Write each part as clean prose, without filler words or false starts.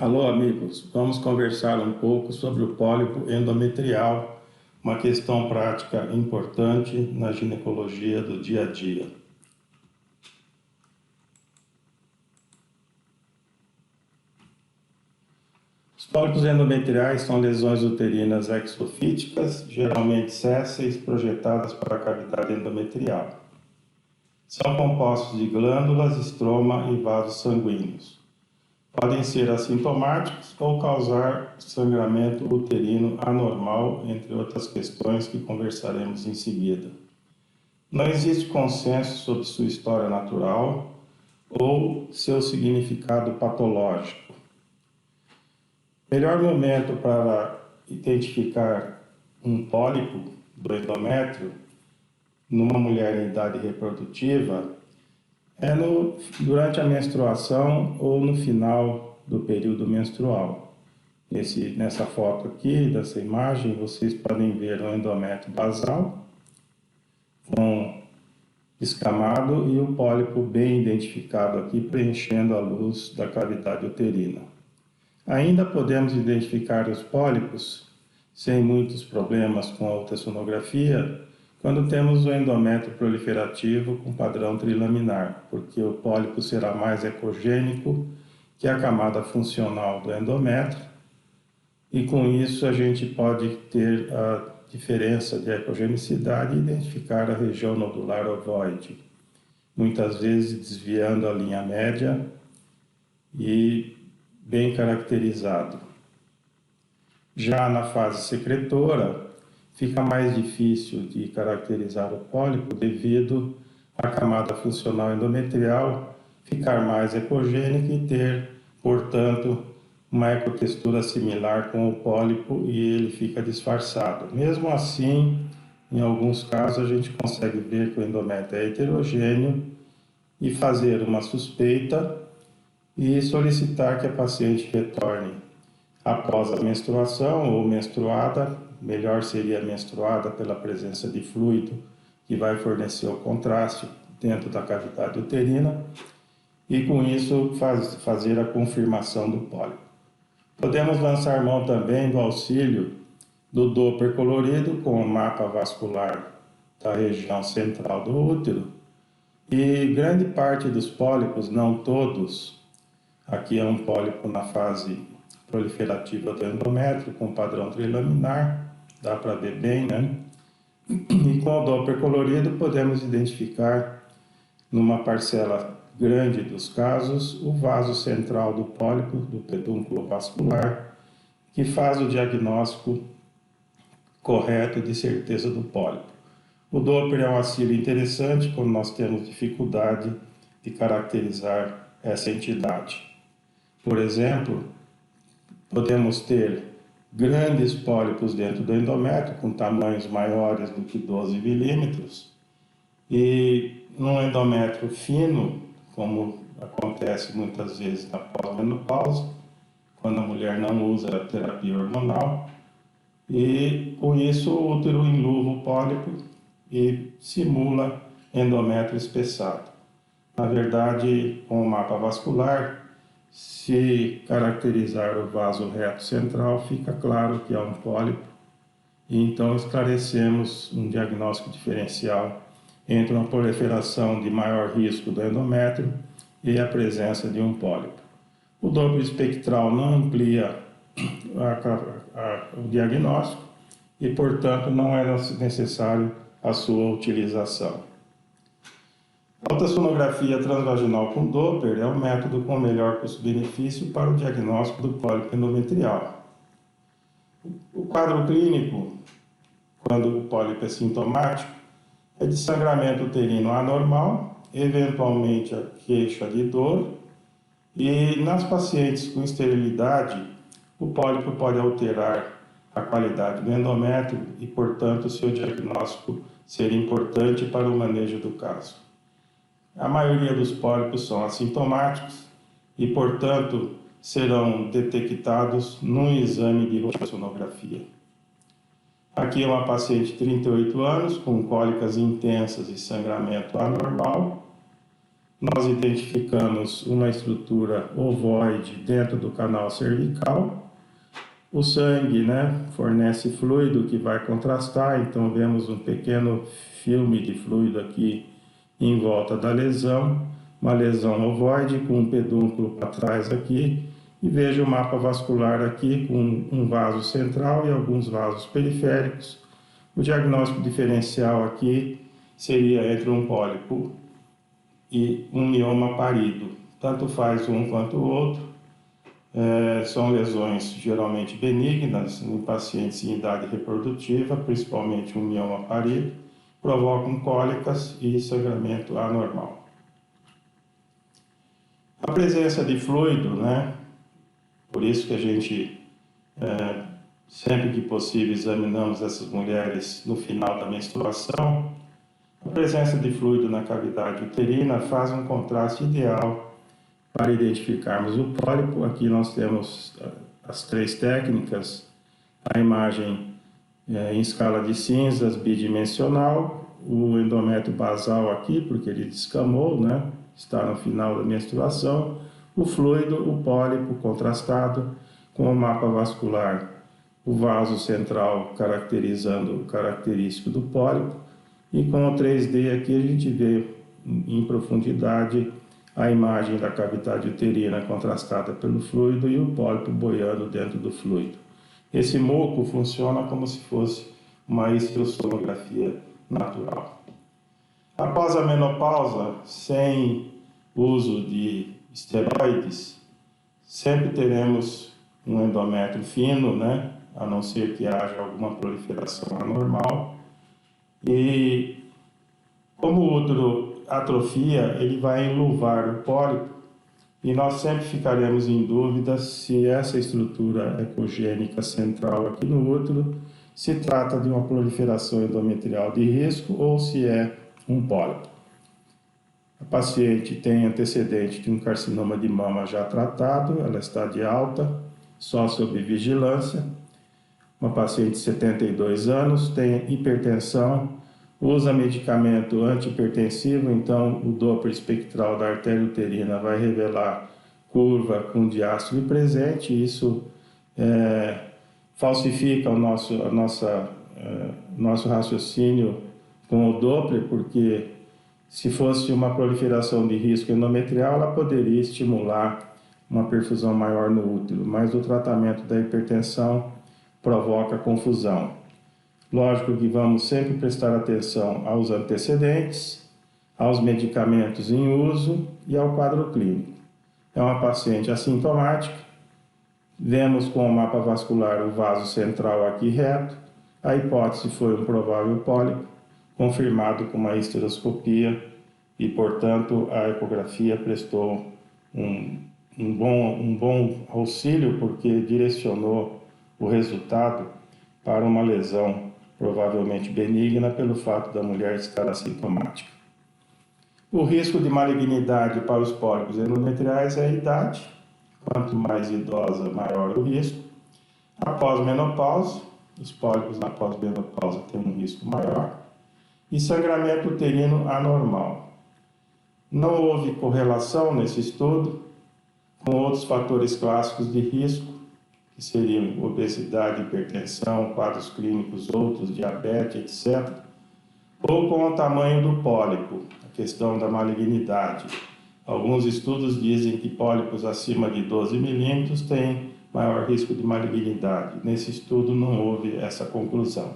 Alô, amigos. Vamos conversar um pouco sobre o pólipo endometrial, uma questão prática importante na ginecologia do dia a dia. Os pólipos endometriais são lesões uterinas exofíticas, geralmente sésseis, projetadas para a cavidade endometrial. São compostos de glândulas, estroma e vasos sanguíneos. Podem ser assintomáticos ou causar sangramento uterino anormal, entre outras questões que conversaremos em seguida. Não existe consenso sobre sua história natural ou seu significado patológico. Melhor momento para identificar um pólipo do endométrio numa mulher em idade reprodutiva é durante a menstruação ou no final do período menstrual. Nessa foto aqui, dessa imagem, vocês podem ver o endométrio basal, com escamado, e o pólipo bem identificado aqui, preenchendo a luz da cavidade uterina. Ainda podemos identificar os pólipos, sem muitos problemas com a ultrassonografia, quando temos o endométrio proliferativo com padrão trilaminar, porque o pólipo será mais ecogênico que a camada funcional do endométrio, e com isso a gente pode ter a diferença de ecogenicidade e identificar a região nodular ovoide, muitas vezes desviando a linha média e bem caracterizado. Já na fase secretora, fica mais difícil de caracterizar o pólipo devido à camada funcional endometrial ficar mais ecogênica e ter, portanto, uma ecotextura similar com o pólipo, e ele fica disfarçado. Mesmo assim, em alguns casos, a gente consegue ver que o endométrio é heterogêneo e fazer uma suspeita e solicitar que a paciente retorne após a menstruação ou menstruada. Melhor seria menstruada pela presença de fluido que vai fornecer o contraste dentro da cavidade uterina, e com isso fazer a confirmação do pólipo. Podemos lançar mão também do auxílio do Doppler colorido com o mapa vascular da região central do útero, e grande parte dos pólipos, não todos, aqui é um pólipo na fase proliferativa do endométrio com padrão trilaminar, dá para ver bem, né? E com o Doppler colorido podemos identificar, numa parcela grande dos casos, o vaso central do pólipo, do pedúnculo vascular, que faz o diagnóstico correto de certeza do pólipo. O Doppler é um auxílio interessante quando nós temos dificuldade de caracterizar essa entidade. Por exemplo, podemos ter grandes pólipos dentro do endométrio, com tamanhos maiores do que 12 milímetros, e num endométrio fino, como acontece muitas vezes na pós-menopausa, quando a mulher não usa a terapia hormonal, e com isso o útero enluva o pólipo e simula endométrio espessado. Na verdade, com o mapa vascular, se caracterizar o vaso reto central, fica claro que é um pólipo, e então esclarecemos um diagnóstico diferencial entre uma proliferação de maior risco do endométrio e a presença de um pólipo. O Doppler espectral não amplia o diagnóstico e, portanto, não é necessário a sua utilização. A ultrassonografia transvaginal com Doppler é o método com melhor custo-benefício para o diagnóstico do pólipo endometrial. O quadro clínico, quando o pólipo é sintomático, é de sangramento uterino anormal, eventualmente a queixa de dor, e nas pacientes com esterilidade, o pólipo pode alterar a qualidade do endométrio e, portanto, seu diagnóstico ser importante para o manejo do caso. A maioria dos pólipos são assintomáticos e, portanto, serão detectados num exame de ultrassonografia. Aqui é uma paciente de 38 anos, com cólicas intensas e sangramento anormal, nós identificamos uma estrutura ovoide dentro do canal cervical. O sangue, né, fornece fluido que vai contrastar, então vemos um pequeno filme de fluido aqui em volta da lesão, uma lesão ovoide com um pedúnculo para trás aqui, e vejo o mapa vascular aqui com um vaso central e alguns vasos periféricos. O diagnóstico diferencial aqui seria entre um pólipo e um mioma parido. Tanto faz um quanto o outro. São lesões geralmente benignas em pacientes em idade reprodutiva, principalmente um mioma parido, provocam cólicas e sangramento anormal. A presença de fluido, né? Por isso que a gente, sempre que possível, examinamos essas mulheres no final da menstruação. A presença de fluido na cavidade uterina faz um contraste ideal para identificarmos o pólipo. Aqui nós temos as três técnicas, a imagem em escala de cinzas bidimensional, o endométrio basal aqui, porque ele descamou, né? Está no final da menstruação, o fluido, o pólipo contrastado com o mapa vascular, o vaso central caracterizando o característico do pólipo, e com o 3D aqui a gente vê em profundidade a imagem da cavidade uterina contrastada pelo fluido e o pólipo boiando dentro do fluido. Esse moco funciona como se fosse uma histerossonografia natural. Após a menopausa, sem uso de esteroides, sempre teremos um endométrio fino, né? A não ser que haja alguma proliferação anormal. E como o útero atrofia, ele vai enluvar o pólipo e nós sempre ficaremos em dúvida se essa estrutura ecogênica central aqui no útero se trata de uma proliferação endometrial de risco ou se é um pólipo. A paciente tem antecedente de um carcinoma de mama já tratado, ela está de alta, só sob vigilância. Uma paciente de 72 anos, tem hipertensão, usa medicamento antihipertensivo, então o Doppler espectral da artéria uterina vai revelar curva com diástole presente. Isso falsifica o nosso raciocínio com o Doppler, porque se fosse uma proliferação de risco endometrial, ela poderia estimular uma perfusão maior no útero, mas o tratamento da hipertensão provoca confusão. Lógico que vamos sempre prestar atenção aos antecedentes, aos medicamentos em uso e ao quadro clínico. É uma paciente assintomática, vemos com o mapa vascular o vaso central aqui reto, a hipótese foi um provável pólipo, confirmado com uma histeroscopia e, portanto, a ecografia prestou um bom auxílio, porque direcionou o resultado para uma lesão provavelmente benigna pelo fato da mulher estar assintomática. O risco de malignidade para os pólipos endometriais é a idade. Quanto mais idosa, maior o risco. Após menopausa, os pólipos na pós-menopausa têm um risco maior. E sangramento uterino anormal. Não houve correlação nesse estudo com outros fatores clássicos de risco, que seriam obesidade, hipertensão, quadros clínicos outros, diabetes, etc., ou com o tamanho do pólipo, a questão da malignidade. Alguns estudos dizem que pólipos acima de 12 milímetros têm maior risco de malignidade. Nesse estudo não houve essa conclusão.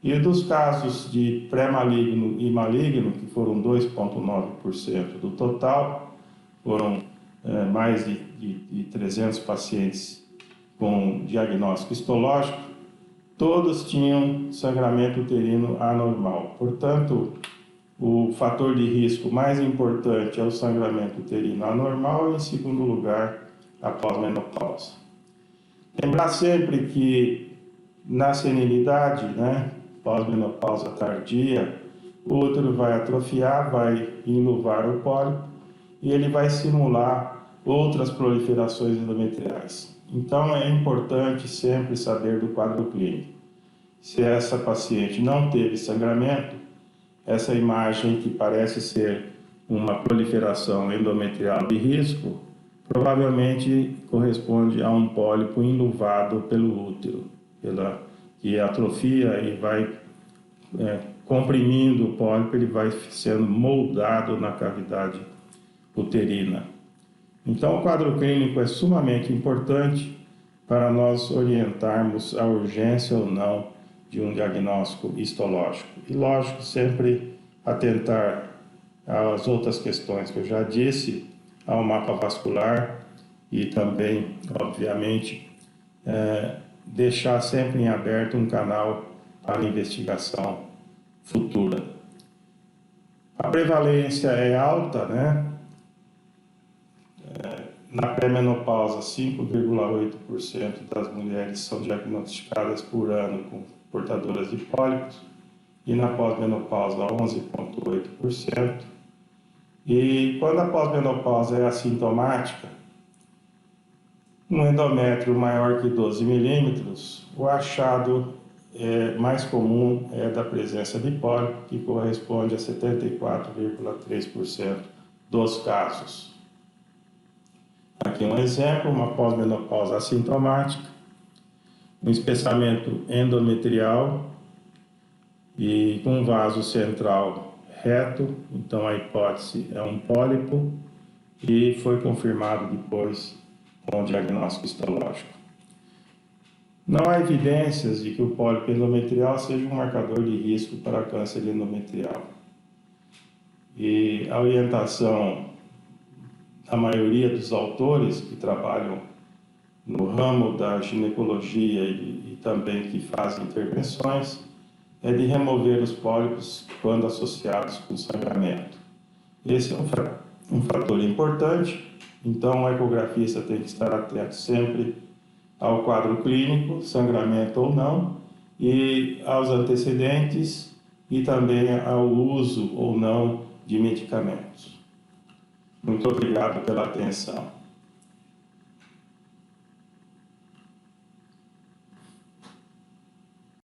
E dos casos de pré-maligno e maligno, que foram 2,9% do total, foram mais de 300 pacientes com diagnóstico histológico, todos tinham sangramento uterino anormal. Portanto, o fator de risco mais importante é o sangramento uterino anormal e, em segundo lugar, a pós-menopausa. Lembrar sempre que na senilidade, né, pós-menopausa tardia, o útero vai atrofiar, vai enluvar o pólipo e ele vai simular outras proliferações endometriais. Então é importante sempre saber do quadro clínico. Se essa paciente não teve sangramento, essa imagem que parece ser uma proliferação endometrial de risco, provavelmente corresponde a um pólipo inluvado pelo útero, que atrofia e vai comprimindo o pólipo, ele vai sendo moldado na cavidade uterina. Então, o quadro clínico é sumamente importante para nós orientarmos a urgência ou não de um diagnóstico histológico. E, lógico, sempre atentar às outras questões que eu já disse, ao mapa vascular e também, obviamente, deixar sempre em aberto um canal para investigação futura. A prevalência é alta, né? Na pré-menopausa, 5,8% das mulheres são diagnosticadas por ano com portadoras de pólipos, e na pós-menopausa, 11,8%. E quando a pós-menopausa é assintomática, um endométrio maior que 12 milímetros, o achado mais comum é da presença de pólipo, que corresponde a 74,3% dos casos. Aqui um exemplo, uma pós-menopausa assintomática, um espessamento endometrial e com vaso central reto, então a hipótese é um pólipo, e foi confirmado depois com o diagnóstico histológico. Não há evidências de que o pólipo endometrial seja um marcador de risco para câncer endometrial. E a orientação da maioria dos autores que trabalham no ramo da ginecologia e também que fazem intervenções é de remover os pólipos quando associados com sangramento. Esse é um fator importante, então o ecografista tem que estar atento sempre ao quadro clínico, sangramento ou não, e aos antecedentes e também ao uso ou não de medicamentos. Muito obrigado pela atenção.